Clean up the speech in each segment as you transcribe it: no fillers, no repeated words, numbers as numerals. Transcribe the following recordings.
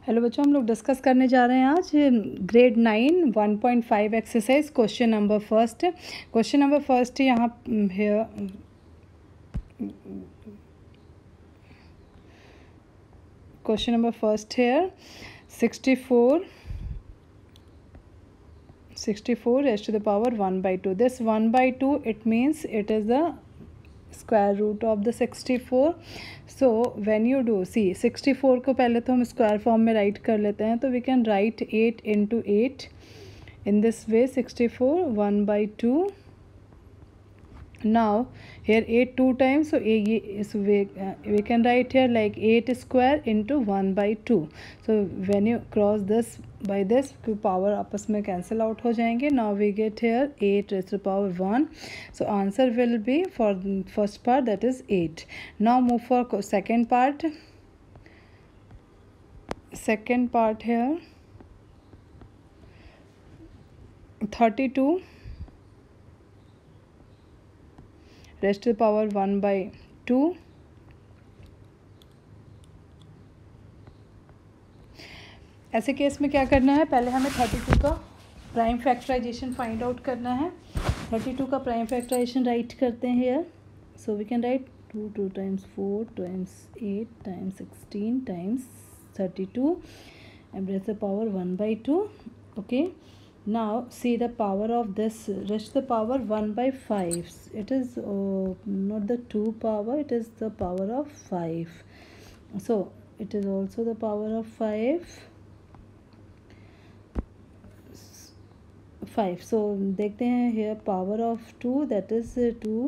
Hello बच्चों, हम लोग डिस्कस करने जा रहे हैं आज grade 9 1.5 exercise question number first. यहाँ question number first here 64 raised to the power 1/2. This 1/2, it means it is the square root of the 64. So when you do, see 64 को पहले तो हम स्क्वायर फॉर्म में राइट कर लेते हैं, तो we can write 8 into 8 in this way. 64 1/2. Now here 8 2 times, so we can write here like 8 square into 1/2. So when you cross this by this, power आपस में cancel out हो जाएंगे. Now we get here 8 raised to the power 1. So answer will be for first part, that is 8. Now move for second part. Second part here 32 raised to the power 1/2. ऐसे case में क्या करना है, पहले हमें 32 का प्राइम फैक्टराइजेशन फाइंड आउट करना है. 32 का प्राइम फैक्टराइजेशन राइट करते हैं here. So we can write 2 times 4 times 8 times 16 times 32 and raise the power 1/2. Okay. Now see the power of this raised to the power 1/5. It is not the 2 power, it is the power of 5. So it is also the power of 5. So देखते हैं here power of 2, that is 2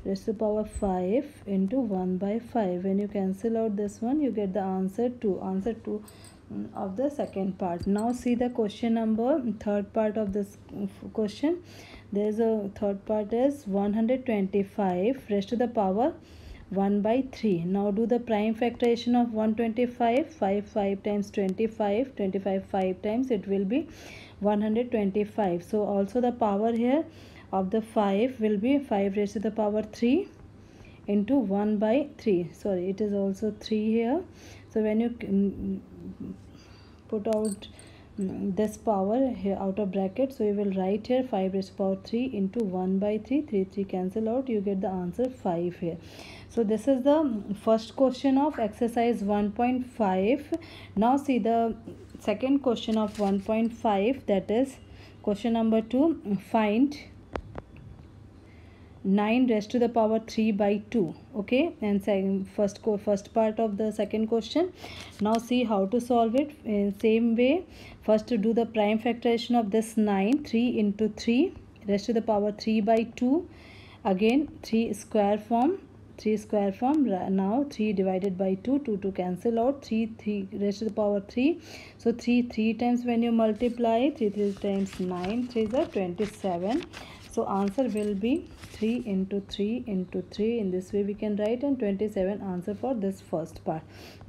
raised to the power 5 into 1/5. When you cancel out this one, you get the answer 2. Answer 2 of the second part. Now see the question number, third part of this question. There is a third part is 125 raised to the power 1/3. Now do the prime factorization of 125. 5 times 25, 5 times, it will be 125. So also the power here of the 5 will be 5 raised to the power 3 into 1/3. Sorry, it is also 3 here. So when you put out this power here out of bracket, so you will write here 5 raised to the power 3 into 1/3. 3 cancel out, you get the answer 5 here. So this is the first question of exercise 1.5. Now see the second question of 1.5, that is question number 2. Find 9 raised to the power 3/2. Okay, and first part of the second question. Now see how to solve it in same way. First do the prime factorization of this 9. 3 into 3 raised to the power 3/2. Again 3 square form. Now 3 divided by 2, 2 cancel out, 3 raised to the power 3. So 3 times when you multiply, 3 times 9, 3 is 27. So answer will be 3 into 3 into 3. In this way we can write, and 27 answer for this first part.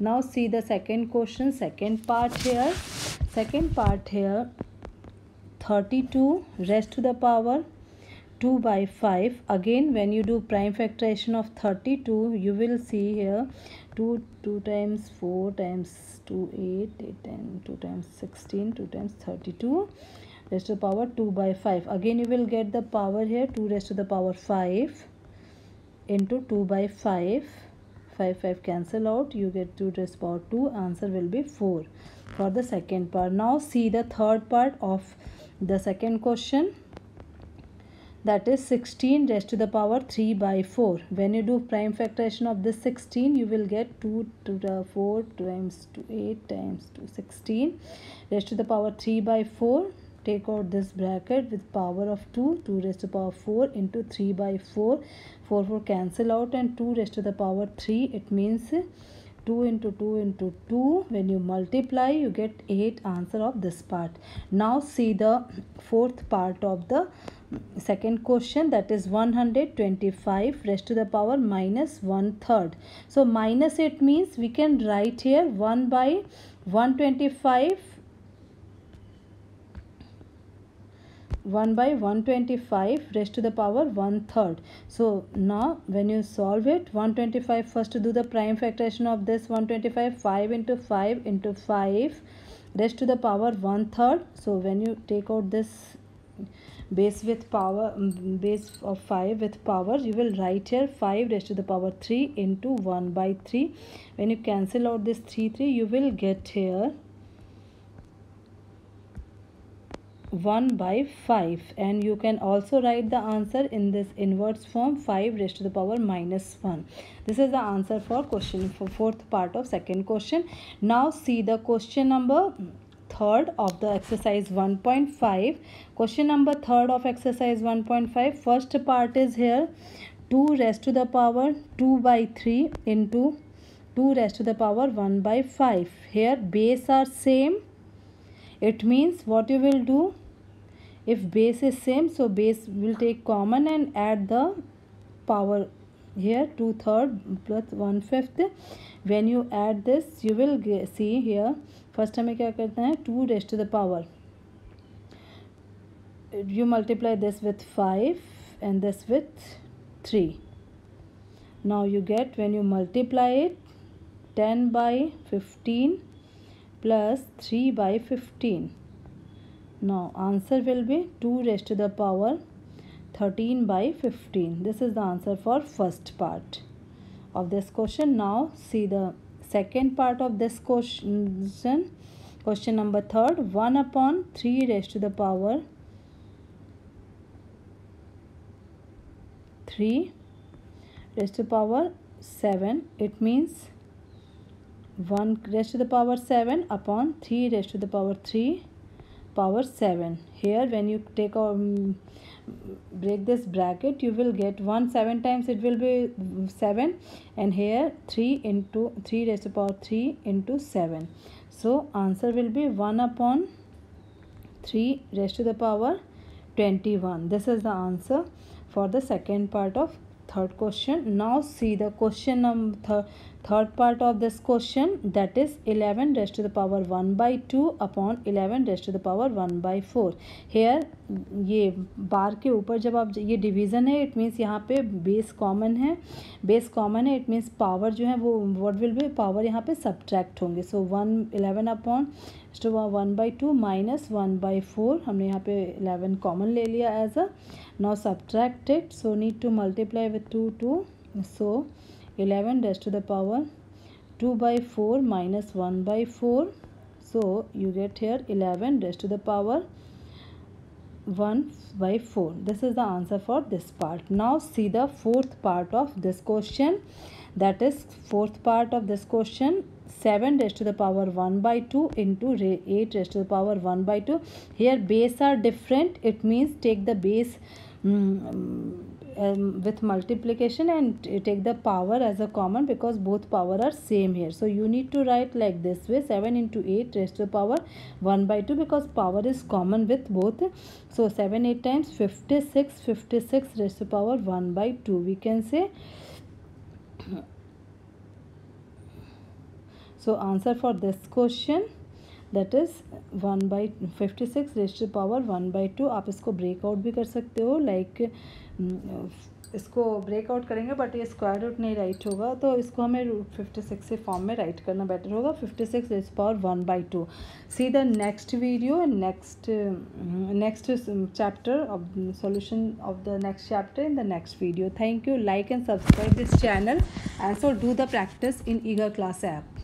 Now see the second question, second part here 32 raised to the power 2/5. Again when you do prime factorization of 32, you will see here 2 times 4 times 2 8 10 2 times 16 2 times 32 raised to the power 2/5. Again you will get the power here 2 raised to the power 5 into 2/5. 5 cancel out, you get 2 raised to the power 2. Answer will be 4 for the second part. Now see the third part of the second question, that is 16 raised to the power 3/4. When you do prime factorization of this 16, you will get 2 to the 4 times 2 8 times 2 16 raised to the power 3/4. Take out this bracket with power of 2 raised to the power 4 into 3/4. 4 cancel out, and 2 raised to the power 3, it means 2 into 2 into 2. When you multiply, you get 8. Answer of this part. Now see the fourth part of the second question, that is 125 raised to the power -1/3. So minus, it means we can write here 1/125. 1 by 125 raised to the power 1/3. So now when you solve it, 125, first to do the prime factorization of this 125, 5 into 5 into 5 raised to the power 1/3. So when you take out this base with power, base of 5 with power, you will write here 5 raised to the power 3 into 1 by 3. When you cancel out this 3, you will get here 1 by 5, and you can also write the answer in this inverse form, 5 raised to the power -1. This is the answer for question for fourth part of second question. Now see the question number third of the exercise 1.5. Question number third of exercise 1.5. First part is here 2 raised to the power 2 by 3 into 2 raised to the power 1 by 5. Here base are same. It means what you will do, if base is same, so base will take common and add the power here, 2/3 plus 1/5. When you add this, you will see here, first हमें क्या करना है, 2 raised to the power, you multiply this with 5 and this with 3. Now you get, when you multiply it, 10 by 15 plus 3 by 15. Now answer will be 2 raised to the power 13 by 15. This is the answer for first part of this question. Now see the second part of this question. Question number third, 1 upon 3 raised to the power 3 raised to the power 7. It means 1 raised to the power 7 upon 3 raised to the power 3 power 7. Here when you take a break this bracket, you will get 1 7 times, it will be 7, and here 3 into 3 raised to the power 3 into 7. So answer will be 1 upon 3 raised to the power 21. This is the answer for the second part of third question. Now see the question number third part of this question, that is 11 raised to the power 1 by 2 upon 11 raised to the power 1 by 4. Here ये बार के ऊपर जब आप ये division है, it means यहाँ पे base common है, बेस कॉमन है, इट मीन्स पावर जो है वो व्हाट विल बी, पावर यहाँ पे सब्ट्रैक्ट होंगे. सो 11 अपॉन तो 1 by 2 माइनस 1 by 4, हमने यहाँ पे 11 कॉमन ले लिया as a. Now subtract it, so need to multiply with 2. सो 11 raised to the power 2 by 4 minus 1 by 4. So you get here 11 raised to the power 1 by 4. This is the answer for this part. Now see the fourth part of this question. That is fourth part of this question, 7 raised to the power 1 by 2 into 8 raised to the power 1 by 2. Here base are different. It means take the base with multiplication and take the power as a common, because both power are same here. So you need to write like this way, 7 into 8 raised to the power 1 by 2, because power is common with both. So 7 8 times 56, 56 raised to the power 1 by 2, we can say. So answer for this question, that is 1 by 56 raised to the power 1 by 2. आप इसको breakout भी कर सकते हो, like इसको breakout करेंगे but ये square root नहीं राइट होगा, तो इसको हमें 56 से फॉर्म में राइट करना बेटर होगा. 56 raised to the power 1 by 2. See the next video and next chapter of solution of the next chapter in the next video. Thank you. Like and subscribe this channel, and so do the practice in Eager Class app.